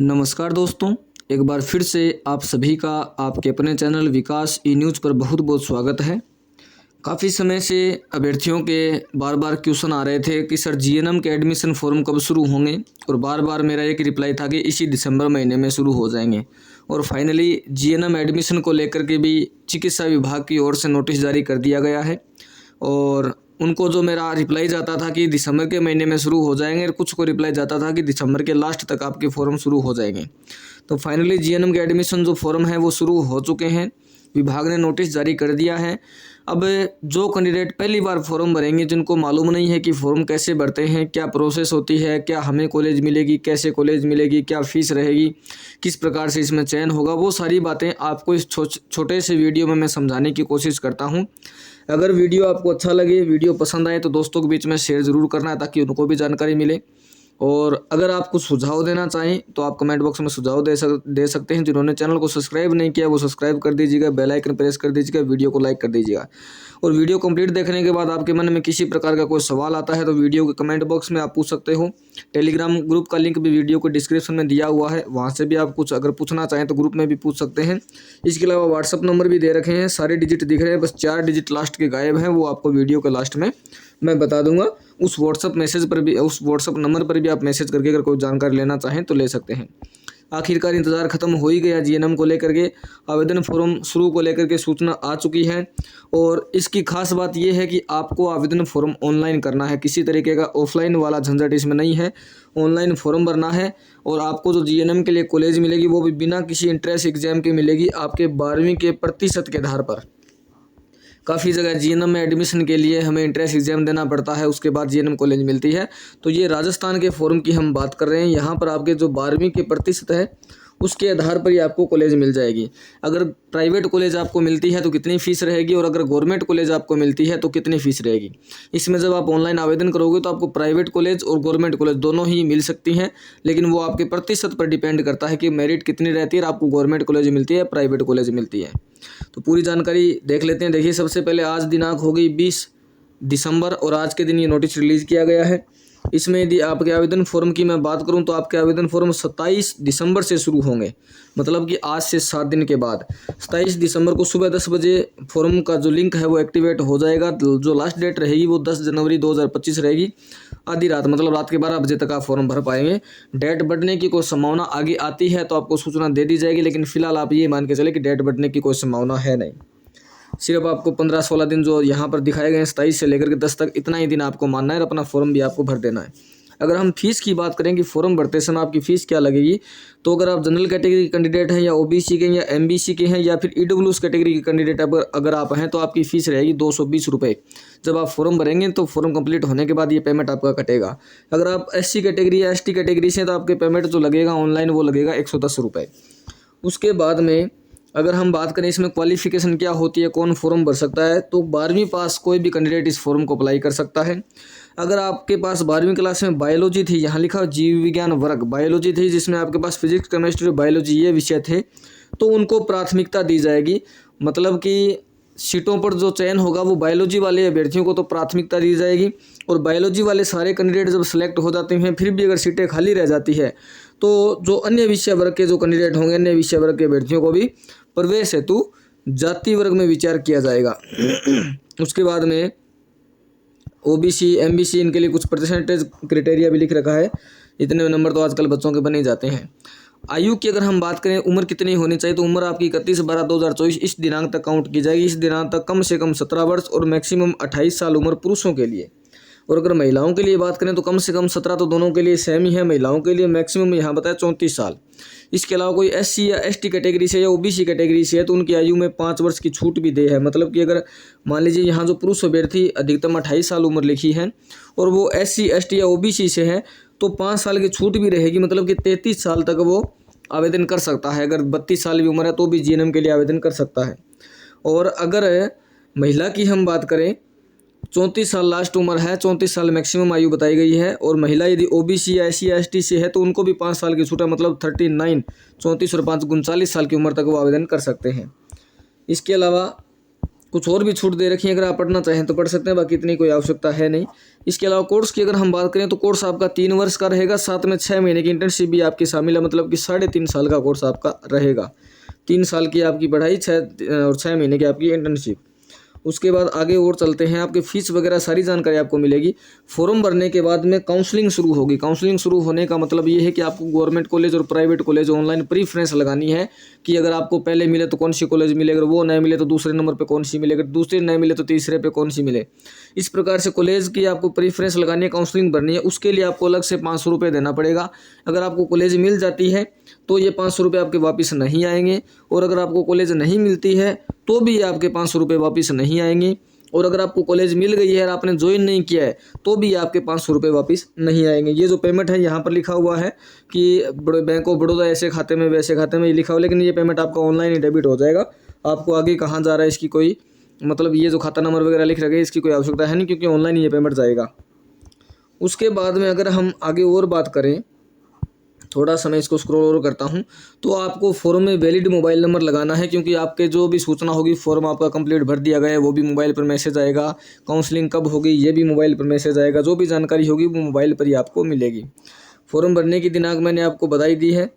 नमस्कार दोस्तों, एक बार फिर से आप सभी का आपके अपने चैनल विकास ई न्यूज़ पर बहुत बहुत स्वागत है। काफ़ी समय से अभ्यर्थियों के बार बार क्वेश्चन आ रहे थे कि सर जीएनएम के एडमिशन फॉर्म कब शुरू होंगे, और बार बार मेरा एक रिप्लाई था कि इसी दिसंबर महीने में शुरू हो जाएंगे। और फाइनली जीएनएम एडमिशन को लेकर के भी चिकित्सा विभाग की ओर से नोटिस जारी कर दिया गया है। और उनको जो मेरा रिप्लाई जाता था कि दिसंबर के महीने में शुरू हो जाएंगे, और कुछ को रिप्लाई जाता था कि दिसंबर के लास्ट तक आपके फॉर्म शुरू हो जाएंगे। तो फाइनली जीएनएम के एडमिशन जो फॉर्म है वो शुरू हो चुके हैं। विभाग ने नोटिस जारी कर दिया है। अब जो कैंडिडेट पहली बार फॉर्म भरेंगे, जिनको मालूम नहीं है कि फॉर्म कैसे भरते हैं, क्या प्रोसेस होती है, क्या हमें कॉलेज मिलेगी, कैसे कॉलेज मिलेगी, क्या फ़ीस रहेगी, किस प्रकार से इसमें चयन होगा, वो सारी बातें आपको इस छोटे से वीडियो में मैं समझाने की कोशिश करता हूँ। अगर वीडियो आपको अच्छा लगे, वीडियो पसंद आए, तो दोस्तों के बीच में शेयर ज़रूर करना है ताकि उनको भी जानकारी मिले। और अगर आप कुछ सुझाव देना चाहें तो आप कमेंट बॉक्स में सुझाव दे सकते हैं। जिन्होंने चैनल को सब्सक्राइब नहीं किया वो सब्सक्राइब कर दीजिएगा, बेल आइकन प्रेस कर दीजिएगा, वीडियो को लाइक कर दीजिएगा। और वीडियो कंप्लीट देखने के बाद आपके मन में किसी प्रकार का कोई सवाल आता है तो वीडियो के कमेंट बॉक्स में आप पूछ सकते हो। टेलीग्राम ग्रुप का लिंक भी वीडियो को डिस्क्रिप्शन में दिया हुआ है, वहाँ से भी आप कुछ अगर पूछना चाहें तो ग्रुप में भी पूछ सकते हैं। इसके अलावा व्हाट्सअप नंबर भी दे रखे हैं, सारे डिजिट दिख रहे हैं, बस 4 डिजिट लास्ट के गायब हैं, वो आपको वीडियो के लास्ट में मैं बता दूंगा। उस व्हाट्सअप नंबर पर भी आप मैसेज करके अगर कोई जानकारी लेना चाहें तो ले सकते हैं। आखिरकार इंतज़ार खत्म हो ही गया। जीएनएम को लेकर के आवेदन फॉर्म शुरू को लेकर के सूचना आ चुकी है। और इसकी खास बात यह है कि आपको आवेदन फॉर्म ऑनलाइन करना है, किसी तरीके का ऑफलाइन वाला झंझट इसमें नहीं है। ऑनलाइन फॉर्म भरना है और आपको जो जीएनएम के लिए कॉलेज मिलेगी वो भी बिना किसी इंट्रेंस एग्जाम के मिलेगी, आपके 12वीं के प्रतिशत के आधार पर। काफ़ी जगह जीएनएम में एडमिशन के लिए हमें इंट्रेंस एग्जाम देना पड़ता है, उसके बाद जीएनएम कॉलेज मिलती है। तो ये राजस्थान के फॉर्म की हम बात कर रहे हैं। यहाँ पर आपके जो 12वीं के प्रतिशत है उसके आधार पर ही आपको कॉलेज मिल जाएगी। अगर प्राइवेट कॉलेज आपको मिलती है तो कितनी फ़ीस रहेगी, और अगर गवर्नमेंट कॉलेज आपको मिलती है तो कितनी फ़ीस रहेगी। इसमें जब आप ऑनलाइन आवेदन करोगे तो आपको प्राइवेट कॉलेज और गवर्नमेंट कॉलेज दोनों ही मिल सकती हैं, लेकिन वो आपके प्रतिशत पर डिपेंड करता है कि मेरिट कितनी रहती है और आपको गवर्नमेंट कॉलेज मिलती है, प्राइवेट कॉलेज मिलती है। तो पूरी जानकारी देख लेते हैं। देखिए, सबसे पहले आज दिनांक हो गई 20 दिसंबर और आज के दिन ये नोटिस रिलीज़ किया गया है। इसमें यदि आपके आवेदन फॉर्म की मैं बात करूं तो आपके आवेदन फॉर्म 27 दिसंबर से शुरू होंगे, मतलब कि आज से 7 दिन के बाद 27 दिसंबर को सुबह 10 बजे फॉर्म का जो लिंक है वो एक्टिवेट हो जाएगा। जो लास्ट डेट रहेगी वो 10 जनवरी 2025 रहेगी, आधी रात, मतलब रात के 12 बजे तक आप फॉर्म भर पाएंगे। डेट बढ़ने की कोई संभावना आगे आती है तो आपको सूचना दे दी जाएगी, लेकिन फिलहाल आप ये मान के चले कि डेट बढ़ने की कोई संभावना है नहीं। सिर्फ आपको 15-16 दिन जो यहाँ पर दिखाए गए हैं 27 से लेकर के 10 तक, इतना ही दिन आपको मानना है और अपना फॉर्म भी आपको भर देना है। अगर हम फीस की बात करें कि फॉर्म भरते समय आपकी फ़ीस क्या लगेगी, तो अगर आप जनरल कैटेगरी के कैंडिडेट हैं या ओबीसी के या एमबीसी के हैं या फिर ईडब्ल्यूएस कैटेगरी के कैंडिडेट अगर आप हैं तो आपकी फ़ीस रहेगी 220 रुपये। जब आप फॉर्म भरेंगे तो फॉर्म कंप्लीट होने के बाद ये पेमेंट आपका कटेगा। अगर आप एससी कैटेगरी या एसटी कैटेगरी से हैं तो आपके पेमेंट जो लगेगा ऑनलाइन वो लगेगा 110 रुपये। उसके बाद में अगर हम बात करें इसमें क्वालिफिकेशन क्या होती है, कौन फॉर्म भर सकता है, तो 12वीं पास कोई भी कैंडिडेट इस फॉर्म को अप्लाई कर सकता है। अगर आपके पास 12वीं क्लास में बायोलॉजी थी, यहाँ लिखा जीव विज्ञान वर्ग बायोलॉजी थी, जिसमें आपके पास फिजिक्स केमिस्ट्री बायोलॉजी ये विषय थे, तो उनको प्राथमिकता दी जाएगी। मतलब कि सीटों पर जो चयन होगा वो बायोलॉजी वाले अभ्यर्थियों को तो प्राथमिकता दी जाएगी। और बायोलॉजी वाले सारे कैंडिडेट जब सेलेक्ट हो जाते हैं, फिर भी अगर सीटें खाली रह जाती है तो जो अन्य विषय वर्ग के जो कैंडिडेट होंगे, अन्य विषय वर्ग के अभ्यर्थियों को भी प्रवेश हेतु जाति वर्ग में विचार किया जाएगा। उसके बाद में ओबीसी एमबीसी इनके लिए कुछ परसेंटेज क्राइटेरिया भी लिख रखा है। इतने नंबर तो आजकल बच्चों के बने ही जाते हैं। आयु की अगर हम बात करें उम्र कितनी होनी चाहिए, तो उम्र आपकी 31/12/2024 इस दिनांक तक काउंट की जाएगी। इस दिनांक तक कम से कम 17 वर्ष और मैक्सिमम 28 साल उम्र पुरुषों के लिए। और अगर महिलाओं के लिए बात करें तो कम से कम 17, तो दोनों के लिए सेम ही है। महिलाओं के लिए मैक्सिमम यहाँ बताया 34 साल। इसके अलावा कोई एससी या एसटी कैटेगरी से या ओबीसी कैटेगरी से है तो उनकी आयु में 5 वर्ष की छूट भी दे है। मतलब कि अगर मान लीजिए यहाँ जो पुरुष अभ्यर्थी अधिकतम 28 साल उम्र लिखी है और वो एससी एसटी या ओबीसी से है तो 5 साल की छूट भी रहेगी, मतलब कि 33 साल तक वो आवेदन कर सकता है। अगर 32 साल भी उम्र है तो भी जीएनएम के लिए आवेदन कर सकता है। और अगर महिला की हम बात करें 34 साल लास्ट उम्र है, 34 साल मैक्सिमम आयु बताई गई है। और महिला यदि ओबीसी या एससी या एसटी से है तो उनको भी 5 साल की छूट है, मतलब 39, 34 और 5 39 साल की उम्र तक वो आवेदन कर सकते हैं। इसके अलावा कुछ और भी छूट दे रखी है, अगर आप पढ़ना चाहें तो पढ़ सकते हैं, बाकी इतनी कोई आवश्यकता है नहीं। इसके अलावा कोर्स की अगर हम बात करें तो कोर्स आपका 3 वर्ष का रहेगा, साथ में 6 महीने की इंटर्नशिप भी आपकी शामिल है, मतलब कि 3.5 साल का कोर्स आपका रहेगा। 3 साल की आपकी पढ़ाई, 6 महीने की आपकी इंटर्नशिप। उसके बाद आगे और चलते हैं, आपकी फ़ीस वगैरह सारी जानकारी आपको मिलेगी। फॉर्म भरने के बाद में काउंसलिंग शुरू होगी। काउंसलिंग शुरू होने का मतलब ये है कि आपको गवर्नमेंट कॉलेज और प्राइवेट कॉलेज ऑनलाइन प्रीफ्रेंस लगानी है कि अगर आपको पहले मिले तो कौन सी कॉलेज मिले, अगर वो नहीं मिले तो दूसरे नंबर पे कौन सी मिले, अगर दूसरे नहीं मिले तो तीसरे पे कौन सी मिले। इस प्रकार से कॉलेज की आपको प्रीफ्रेंस लगानी है, काउंसलिंग भरनी है। उसके लिए आपको अलग से 500 रुपये देना पड़ेगा। अगर आपको कॉलेज मिल जाती है तो ये 500 रुपये आपके वापस नहीं आएंगे, और अगर आपको कॉलेज नहीं मिलती है तो भी आपके 500 रुपये वापस नहीं आएंगे, और अगर आपको कॉलेज मिल गई है और आपने ज्वाइन नहीं किया है तो भी आपके 500 रुपये वापस नहीं आएंगे। ये जो पेमेंट है यहाँ पर लिखा हुआ है कि बैंक ऑफ बड़ौदा ऐसे खाते में वैसे खाते में, ये लिखा हुआ, लेकिन ये पेमेंट आपका ऑनलाइन ही डेबिट हो जाएगा। आपको आगे कहाँ जा रहा है इसकी कोई मतलब, ये जो खाता नंबर वगैरह लिख रखे इसकी कोई आवश्यकता है नहीं, क्योंकि ऑनलाइन ये पेमेंट जाएगा। उसके बाद में अगर हम आगे और बात करें, थोड़ा समय इसको स्क्रॉल और करता हूं, तो आपको फॉर्म में वैलिड मोबाइल नंबर लगाना है, क्योंकि आपके जो भी सूचना होगी, फॉर्म आपका कंप्लीट भर दिया गया है वो भी मोबाइल पर मैसेज आएगा, काउंसलिंग कब होगी ये भी मोबाइल पर मैसेज आएगा, जो भी जानकारी होगी वो मोबाइल पर ही आपको मिलेगी। फॉर्म भरने की दिनांक मैंने आपको बताई दी है।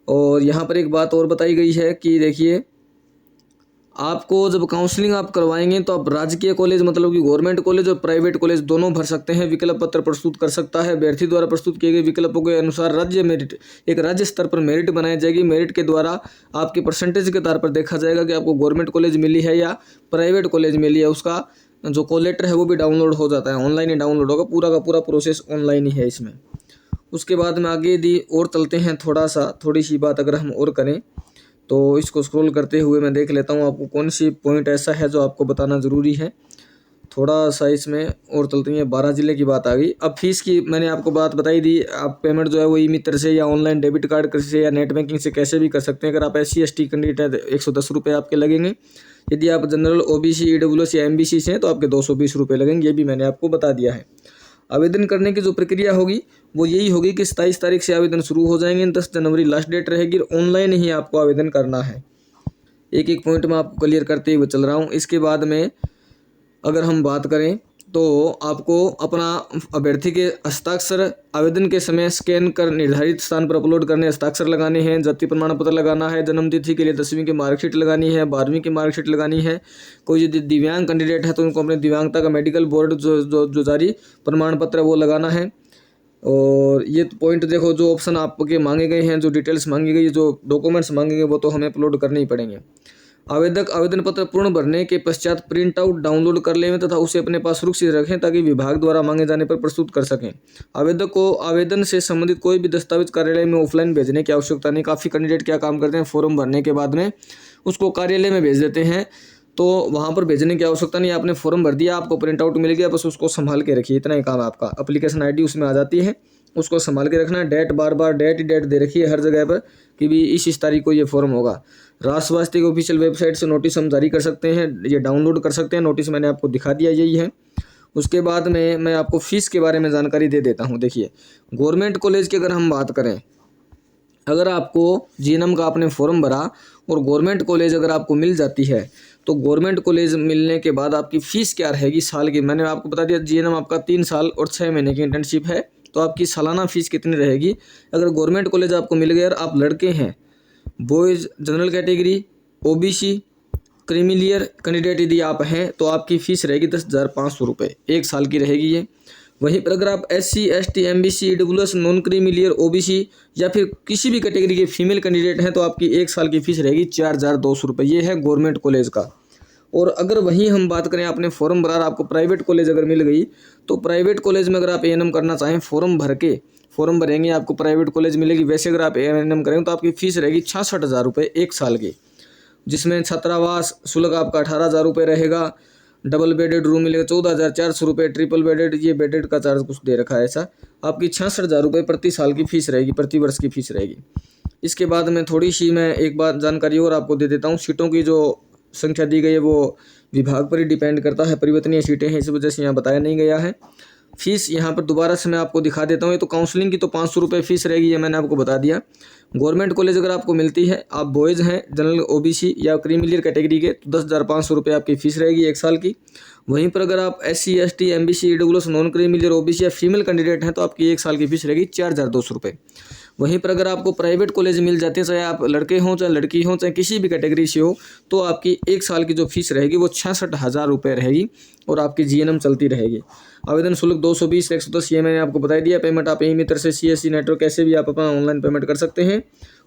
और यहाँ पर एक बात और बताई गई है कि देखिए, आपको जब काउंसलिंग आप करवाएंगे तो आप राजकीय कॉलेज मतलब कि गवर्नमेंट कॉलेज और प्राइवेट कॉलेज दोनों भर सकते हैं। विकल्प पत्र प्रस्तुत कर सकता है। अभ्यर्थी द्वारा प्रस्तुत किए गए विकल्पों के अनुसार एक राज्य स्तर पर मेरिट बनाई जाएगी। मेरिट के द्वारा आपके परसेंटेज के आधार पर देखा जाएगा कि आपको गवर्नमेंट कॉलेज मिली है या प्राइवेट कॉलेज मिली है। उसका जो कॉल लेटर है वो भी डाउनलोड हो जाता है, ऑनलाइन ही डाउनलोड होगा, पूरा का पूरा प्रोसेस ऑनलाइन ही है इसमें। उसके बाद में आगे दी और चलते हैं, थोड़ी सी बात अगर हम और करें तो इसको स्क्रॉल करते हुए मैं देख लेता हूँ आपको कौन सी पॉइंट ऐसा है जो आपको बताना ज़रूरी है। थोड़ा सा इसमें और चलते हैं, 12 ज़िले की बात आ गई। अब फीस की मैंने आपको बात बताई दी। आप पेमेंट जो है वो ई मित्र से या ऑनलाइन डेबिट कार्ड से या नेट बैंकिंग से कैसे भी कर सकते हैं। अगर आप SC/ST कैंडिडेट है तो 110 रुपये आपके लगेंगे। यदि आप जनरल OBC EWS या MBC से हैं तो आपके 220 रुपये लगेंगे। ये भी मैंने आपको बता दिया है। आवेदन करने की जो प्रक्रिया होगी वो यही होगी कि 27 तारीख से आवेदन शुरू हो जाएंगे, 10 जनवरी लास्ट डेट रहेगी। ऑनलाइन ही आपको आवेदन करना है। एक एक पॉइंट में आपको क्लियर करते हुए चल रहा हूँ। इसके बाद में अगर हम बात करें तो आपको अपना अभ्यर्थी के हस्ताक्षर आवेदन के समय स्कैन कर निर्धारित स्थान पर अपलोड करने, हस्ताक्षर लगाने हैं। जाति प्रमाण पत्र लगाना है। जन्म तिथि के लिए 10वीं की मार्कशीट लगानी है, 12वीं की मार्कशीट लगानी है। कोई यदि दिव्यांग कैंडिडेट है तो उनको अपने दिव्यांगता का मेडिकल बोर्ड जो जारी प्रमाण पत्र वो लगाना है। और ये पॉइंट देखो, जो ऑप्शन आपके मांगे गए हैं, जो डिटेल्स मांगी गई, जो डॉक्यूमेंट्स मांगे गए वो तो हमें अपलोड करने ही पड़ेंगे। आवेदक आवेदन पत्र पूर्ण भरने के पश्चात प्रिंट आउट डाउनलोड कर लें तथा उसे अपने पास सुरक्षित रखें ताकि विभाग द्वारा मांगे जाने पर प्रस्तुत कर सकें। आवेदक को आवेदन से संबंधित कोई भी दस्तावेज कार्यालय में ऑफलाइन भेजने की आवश्यकता नहीं। काफ़ी कैंडिडेट क्या काम करते हैं, फॉर्म भरने के बाद में उसको कार्यालय में भेज देते हैं, तो वहाँ पर भेजने की आवश्यकता नहीं। आपने फॉर्म भर दिया, आपको प्रिंट आउट मिल गया, बस उसको संभाल के रखिए, इतना ही काम है आपका। एप्लीकेशन ID उसमें आ जाती है, उसको संभाल के रखना है। डेट बार डेट दे रखी है हर जगह पर कि भी इस तारीख को ये फॉर्म होगा। राष्ट्र स्वास्थ्य की ऑफिशियल वेबसाइट से नोटिस हम जारी कर सकते हैं, ये डाउनलोड कर सकते हैं। नोटिस मैंने आपको दिखा दिया, यही है। उसके बाद में मैं आपको फ़ीस के बारे में जानकारी दे देता हूँ। देखिए, गवर्नमेंट कॉलेज की अगर हम बात करें, अगर आपको GNM का आपने फॉर्म भरा और गवर्नमेंट कॉलेज अगर आपको मिल जाती है तो गवर्नमेंट कॉलेज मिलने के बाद आपकी फ़ीस क्या रहेगी साल की, मैंने आपको बता दिया। GNM आपका 3 साल और 6 महीने की इंटर्नशिप है, तो आपकी सालाना फ़ीस कितनी रहेगी। अगर गवर्नमेंट कॉलेज आपको मिल गया और आप लड़के हैं, boys general category, OBC, creamy layer candidate यदि आप हैं तो आपकी फ़ीस रहेगी 10,500 रुपये, 1 साल की रहेगी ये। वहीं पर अगर आप SC/ST MBC EWS non creamy layer OBC या फिर किसी भी कैटेगरी के फीमेल कैंडिडेट हैं तो आपकी 1 साल की फ़ीस रहेगी 4,200 रुपये। ये है गवर्नमेंट कॉलेज का। और अगर वहीं हम बात करें, आपने फॉर्म भरा, आपको प्राइवेट कॉलेज अगर मिल गई तो प्राइवेट कॉलेज में अगर आप A&M करना चाहें, फॉर्म भरेंगे आपको प्राइवेट कॉलेज मिलेगी। वैसे अगर आप A&M करेंगे तो आपकी फ़ीस रहेगी 66,000 रुपये 1 साल की, जिसमें छात्रावास शुल्क आपका 18,000 रुपये रहेगा। डबल बेडेड रूम मिलेगा 14,400 रुपये। ट्रिपल बेडेड, ये बेडेड का चार्ज कुछ दे रखा है ऐसा, आपकी 66,000 रुपये प्रति साल की फ़ीस रहेगी, प्रति वर्ष की फ़ीस रहेगी। इसके बाद में थोड़ी सी मैं एक बात जानकारी और आपको दे देता हूँ। सीटों की जो संख्या दी गई है वो विभाग पर ही डिपेंड करता है, परिवर्तनीय सीटें हैं, इस वजह से यहाँ बताया नहीं गया है। फीस यहाँ पर दोबारा से मैं आपको दिखा देता हूँ। ये तो काउंसलिंग की तो 500 रुपये फ़ीस रहेगी, ये मैंने आपको बता दिया। गवर्नमेंट कॉलेज अगर आपको मिलती है, आप बॉयज़ हैं, जनरल ओबीसी या क्रीमी लेयर कैटेगरी के, तो 10,500 रुपये आपकी फ़ीस रहेगी 1 साल की। वहीं पर अगर आप SC ST MBC EWS non creamy layer OBC या फीमेल कैंडिडेट हैं तो आपकी 1 साल की फ़ीस रहेगी 4,200 रुपये। वहीं पर अगर आपको प्राइवेट कॉलेज मिल जाते हैं, चाहे आप लड़के हों चाहे लड़की हों, चाहे किसी भी कैटेगरी से हो, तो आपकी 1 साल की जो फीस रहेगी वो 66,000 रुपये रहेगी और आपकी GNM चलती रहेगी। आवेदन शुल्क 220 से 110 ये मैंने आपको बता दिया। पेमेंट आप ई-मित्र से, CSC नेटवर्क कैसे भी आप अपना ऑनलाइन पेमेंट कर सकते हैं।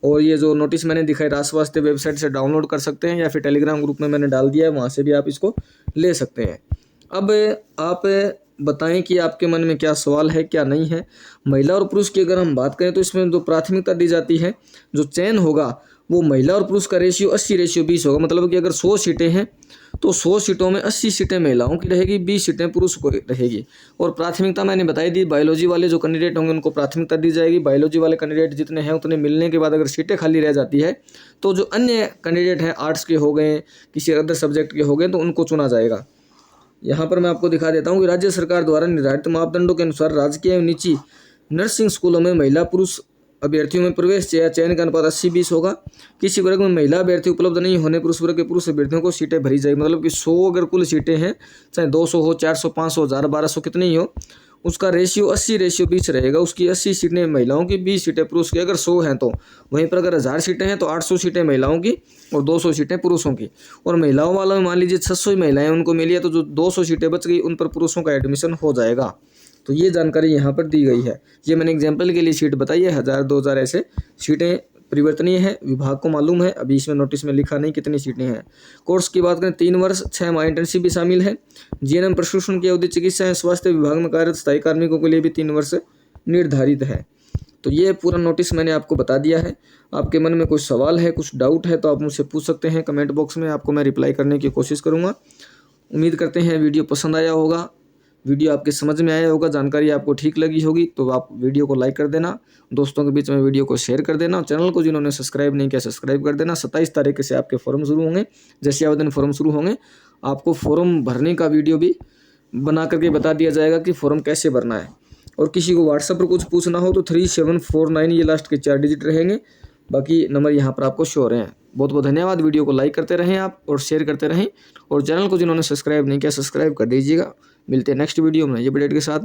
और ये जो नोटिस मैंने दिखाई राष्ट्र वास्ते वेबसाइट से डाउनलोड कर सकते हैं या फिर टेलीग्राम ग्रुप में मैंने डाल दिया है, वहाँ से भी आप इसको ले सकते हैं। अब आप बताएं कि आपके मन में क्या सवाल है क्या नहीं है। महिला और पुरुष की अगर हम बात करें तो इसमें जो प्राथमिकता दी जाती है, जो चयन होगा वो महिला और पुरुष का रेशियो 80:20 होगा। मतलब कि अगर 100 सीटें हैं तो 100 सीटों में 80 सीटें महिलाओं की रहेगी, 20 सीटें पुरुष को रहेगी। और प्राथमिकता मैंने बताई दी, बायोलॉजी वाले जो कैंडिडेट होंगे उनको प्राथमिकता दी जाएगी। बायोलॉजी वाले कैंडिडेट जितने हैं उतने मिलने के बाद अगर सीटें खाली रह जाती है तो जो अन्य कैंडिडेट हैं, आर्ट्स के हो गए, किसी अदर सब्जेक्ट के हो गए, तो उनको चुना जाएगा। यहाँ पर मैं आपको दिखा देता हूँ कि राज्य सरकार द्वारा निर्धारित मापदंडों के अनुसार राजकीय एवं निजी नर्सिंग स्कूलों में महिला पुरुष अभ्यर्थियों में प्रवेश या चयन का अनुपात 80:20 होगा। किसी वर्ग में महिला अभ्यर्थी उपलब्ध नहीं होने पर उस वर्ग के पुरुष अभ्यर्थियों को सीटें भरी जाएगी। मतलब कि 100 अगर कुल सीटें हैं, चाहे 200 हो, 400, 500, 1000, 1200 कितनी ही हो, उसका रेशियो 80:20 रहेगा। उसकी 80 सीटें महिलाओं की, 20 सीटें पुरुष की। अगर 100 हैं तो वहीं पर अगर 1000 सीटें हैं तो 800 सीटें महिलाओं की और 200 सीटें पुरुषों की। और महिलाओं वालों में मान लीजिए 600 महिलाएं उनको मिली है तो जो 200 सीटें बच गई उन पर पुरुषों का एडमिशन हो जाएगा। तो ये जानकारी यहाँ पर दी गई है। ये मैंने एग्जाम्पल के लिए सीट बताई है, 1000, 2000 ऐसे सीटें परिवर्तनीय है, विभाग को मालूम है। अभी इसमें नोटिस में लिखा नहीं कितनी सीटें हैं। कोर्स की बात करें 3 वर्ष 6 माह इंटर्नशिप भी शामिल है। GNM प्रशिक्षण की अवधि चिकित्सा एवं स्वास्थ्य विभाग में कार्यरत स्थायी कार्मिकों के लिए भी 3 वर्ष निर्धारित है। तो ये पूरा नोटिस मैंने आपको बता दिया है। आपके मन में कुछ सवाल है, कुछ डाउट है तो आप मुझसे पूछ सकते हैं कमेंट बॉक्स में, आपको मैं रिप्लाई करने की कोशिश करूँगा। उम्मीद करते हैं वीडियो पसंद आया होगा, वीडियो आपके समझ में आया होगा, जानकारी आपको ठीक लगी होगी तो आप वीडियो को लाइक कर देना, दोस्तों के बीच में वीडियो को शेयर कर देना, चैनल को जिन्होंने सब्सक्राइब नहीं किया सब्सक्राइब कर देना। 27 तारीख से आपके फॉर्म शुरू होंगे। जैसे आवेदन फॉर्म शुरू होंगे आपको फॉर्म भरने का वीडियो भी बना करके बता दिया जाएगा कि फॉर्म कैसे भरना है। और किसी को व्हाट्सएप पर कुछ पूछना हो तो 3749 ये लास्ट के 4 डिजिट रहेंगे। बाकी नंबर यहाँ पर आपको शो हो रहे हैं। बहुत बहुत धन्यवाद। वीडियो को लाइक करते रहें आप और शेयर करते रहें, और चैनल को जिन्होंने सब्सक्राइब नहीं किया सब्सक्राइब कर दीजिएगा। मिलते हैं नेक्स्ट वीडियो में ये अपडेट के साथ।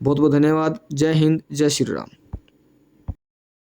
बहुत बहुत धन्यवाद। जय हिंद, जय श्री राम।